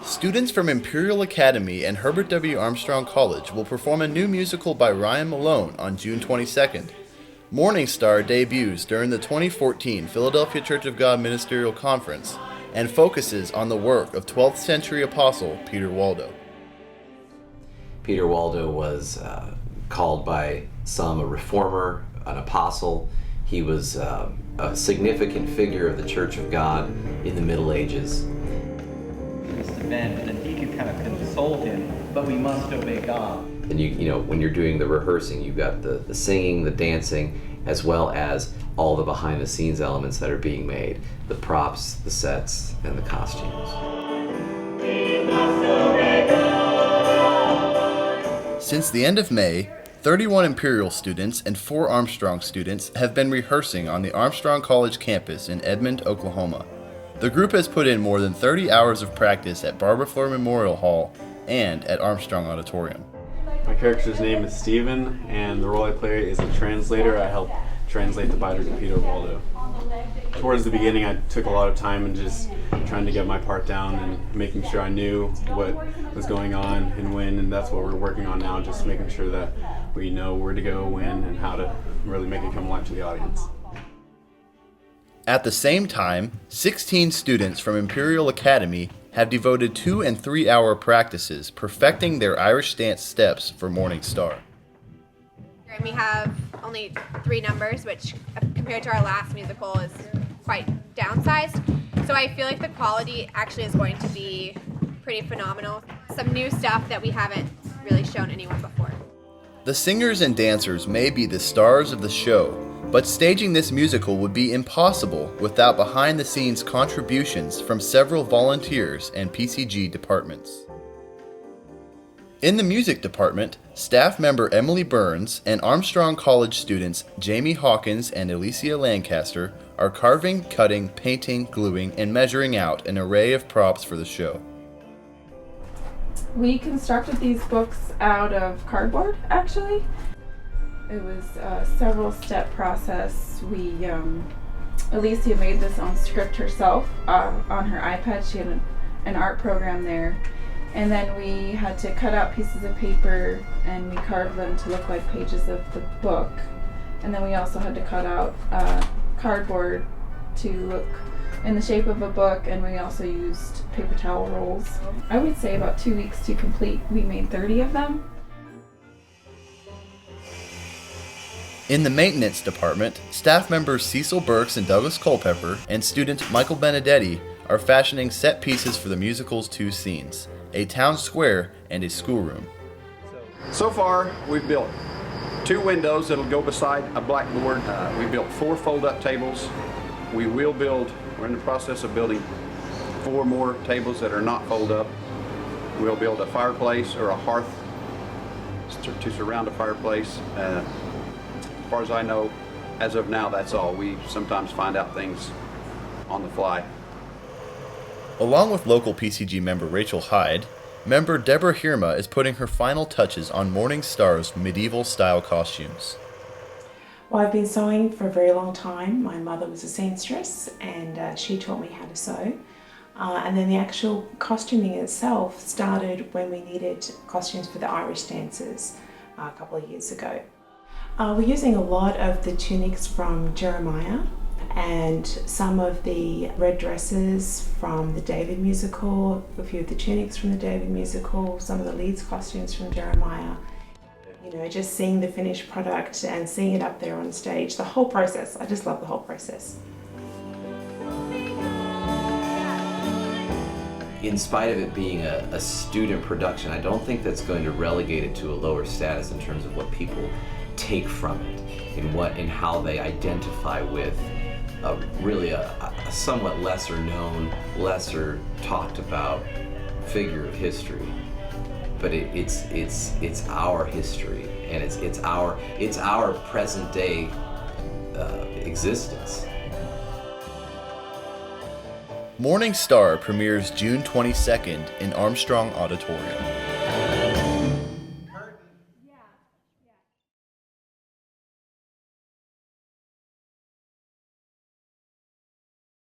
Students from Imperial Academy and Herbert W. Armstrong College will perform a new musical by Ryan Malone on June 22nd. Morning Star debuts during the 2014 Philadelphia Church of God Ministerial Conference and focuses on the work of 12th century apostle Peter Waldo. Peter Waldo was called by some a reformer, an apostle. He was a significant figure of the Church of God in the Middle Ages. This event, and he could kind of console him, but we must obey God. And you know, when you're doing the rehearsing, you've got the singing, the dancing, as well as all the behind-the-scenes elements that are being made, the props, the sets, and the costumes. Since the end of May, 31 Imperial students and 4 Armstrong students have been rehearsing on the Armstrong College campus in Edmond, Oklahoma. The group has put in more than 30 hours of practice at Barbara Floor Memorial Hall and at Armstrong Auditorium. My character's name is Stephen, and the role I play is a translator. I help translate the Bible to Peter Waldo. Towards the beginning, I took a lot of time and just trying to get my part down and making sure I knew what was going on and when, and that's what we're working on now, just making sure that we know where to go, when, and how to really make it come alive to the audience. At the same time, 16 students from Imperial Academy have devoted 2- and 3-hour practices perfecting their Irish dance steps for Morning Star. And we have only 3 numbers, which compared to our last musical is quite downsized. So I feel like the quality actually is going to be pretty phenomenal. Some new stuff that we haven't really shown anyone before. The singers and dancers may be the stars of the show, but staging this musical would be impossible without behind-the-scenes contributions from several volunteers and PCG departments. In the music department, staff member Emily Burns and Armstrong College students Jamie Hawkins and Alicia Lancaster are carving, cutting, painting, gluing, and measuring out an array of props for the show. We constructed these books out of cardboard, actually. It was a several step process. Alicia made this on script herself on her iPad. She had an art program there. And then we had to cut out pieces of paper and we carved them to look like pages of the book. And then we also had to cut out cardboard to look in the shape of a book, and we also used paper towel rolls. I would say about 2 weeks to complete. We made 30 of them. In the maintenance department, staff members CECIL BURKS and Douglas Culpepper and student Michael Benedetti are fashioning set pieces for the musical's 2 scenes, a town square and a schoolroom. So far, we've built 2 windows that'll go beside a blackboard. We built 4 fold-up tables. We're in the process of building 4 more tables that are not fold-up. We'll build a fireplace or a hearth to surround a fireplace. As far as I know, as of now, that's all. We sometimes find out things on the fly. Along with local PCG member Rachel Hyde, member DEBORAH HEERMA is putting her final touches on Morning Star's medieval-style costumes. Well, I've been sewing for a very long time. My mother was a seamstress and she taught me how to sew. And then the actual costuming itself started when we needed costumes for the Irish dancers a couple of years ago. We're using a lot of the tunics from Jeremiah and some of the red dresses from the David musical, a few of the tunics from the David musical, some of the leads costumes from Jeremiah. You know, just seeing the finished product and seeing it up there on stage, the whole process. I just love the whole process. In spite of it being a student production, I don't think that's going to relegate it to a lower status in terms of what people take from it and how they identify with really a somewhat lesser known, lesser talked about figure of history. But it's our history, and it's our present day existence. Morning Star premieres June 22nd in Armstrong Auditorium.